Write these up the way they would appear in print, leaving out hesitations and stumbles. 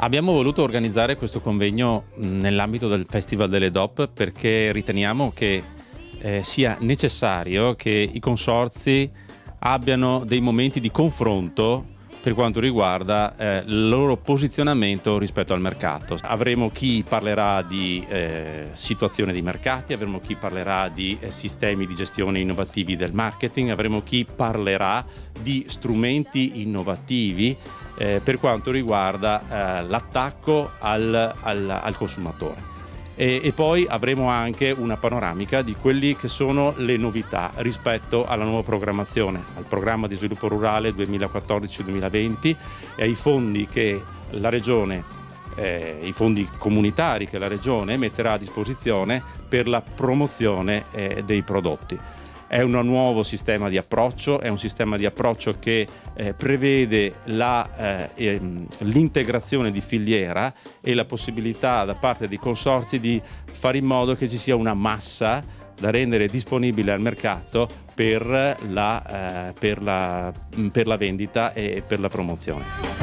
Abbiamo voluto organizzare questo convegno nell'ambito del Festival delle DOP perché riteniamo che sia necessario che i consorzi abbiano dei momenti di confronto per quanto riguarda il loro posizionamento rispetto al mercato. Avremo chi parlerà di situazione dei mercati, avremo chi parlerà di sistemi di gestione innovativi del marketing, avremo chi parlerà di strumenti innovativi per quanto riguarda l'attacco al consumatore. E poi avremo anche una panoramica di quelli che sono le novità rispetto alla nuova programmazione, al programma di sviluppo rurale 2014-2020 e ai fondi che la Regione, i fondi comunitari che la Regione metterà a disposizione per la promozione dei prodotti. È un nuovo sistema di approccio, è un sistema di approccio che prevede l'integrazione di filiera e la possibilità da parte dei consorzi di fare in modo che ci sia una massa da rendere disponibile al mercato per la vendita e per la promozione.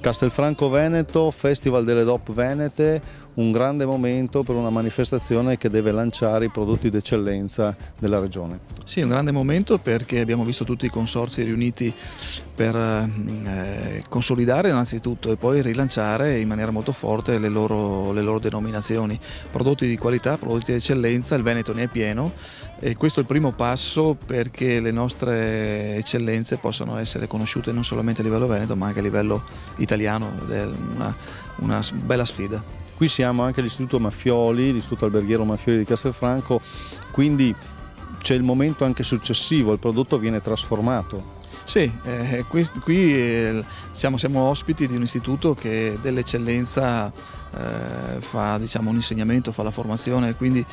Castelfranco Veneto, Festival delle DOP Venete, un grande momento per una manifestazione che deve lanciare i prodotti d'eccellenza della regione. Sì, un grande momento perché abbiamo visto tutti i consorzi riuniti per consolidare innanzitutto e poi rilanciare in maniera molto forte le loro denominazioni. Prodotti di qualità, prodotti di eccellenza, il Veneto ne è pieno e questo è il primo passo perché le nostre eccellenze possano essere conosciute non solamente a livello veneto ma anche a livello italiano ed è una bella sfida. Qui siamo anche all'Istituto Maffioli, l'Istituto Alberghiero Maffioli di Castelfranco, quindi c'è il momento anche successivo, il prodotto viene trasformato. Sì, qui siamo ospiti di un istituto che dell'eccellenza fa un insegnamento, fa la formazione, quindi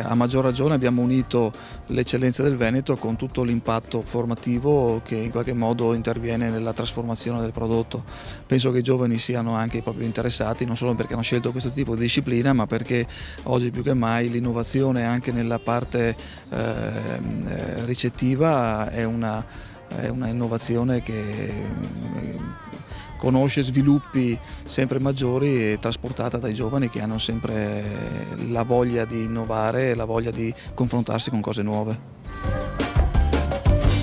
a maggior ragione abbiamo unito l'eccellenza del Veneto con tutto l'impatto formativo che in qualche modo interviene nella trasformazione del prodotto. Penso che i giovani siano anche proprio interessati, non solo perché hanno scelto questo tipo di disciplina, ma perché oggi più che mai l'innovazione anche nella parte ricettiva è una innovazione che conosce sviluppi sempre maggiori e trasportata dai giovani che hanno sempre la voglia di innovare e la voglia di confrontarsi con cose nuove.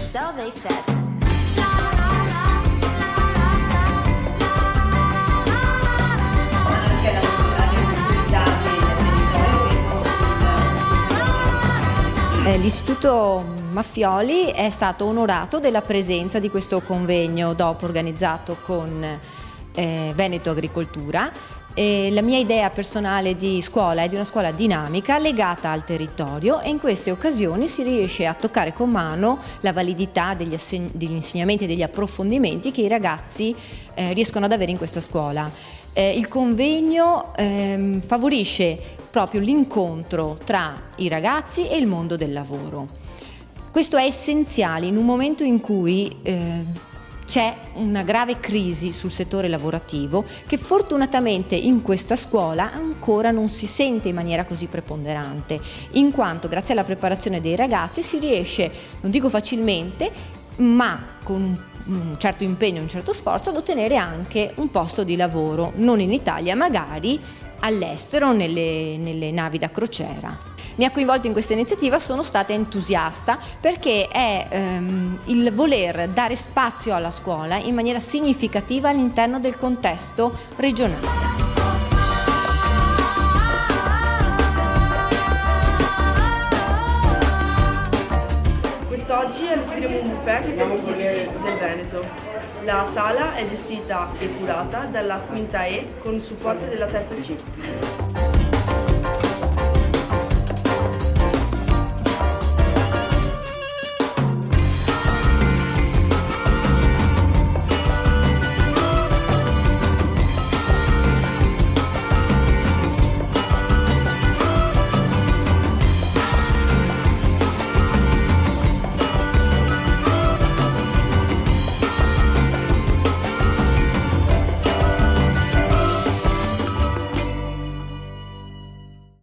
So they said. L'Istituto Maffioli è stato onorato della presenza di questo convegno DOP organizzato con Veneto Agricoltura. La mia idea personale di scuola è di una scuola dinamica legata al territorio e in queste occasioni si riesce a toccare con mano la validità degli insegnamenti e degli approfondimenti che i ragazzi riescono ad avere in questa scuola. Il convegno favorisce proprio l'incontro tra i ragazzi e il mondo del lavoro. Questo è essenziale in un momento in cui c'è una grave crisi sul settore lavorativo che fortunatamente in questa scuola ancora non si sente in maniera così preponderante, in quanto grazie alla preparazione dei ragazzi si riesce, non dico facilmente, ma con un certo impegno, un certo sforzo ad ottenere anche un posto di lavoro, non in Italia, magari all'estero, nelle navi da crociera. Mi ha coinvolto in questa iniziativa, sono stata entusiasta perché è il voler dare spazio alla scuola in maniera significativa all'interno del contesto regionale. Oggi allestiremo un buffet che è tipici del Veneto. La sala è gestita e curata dalla quinta E con il supporto della terza C.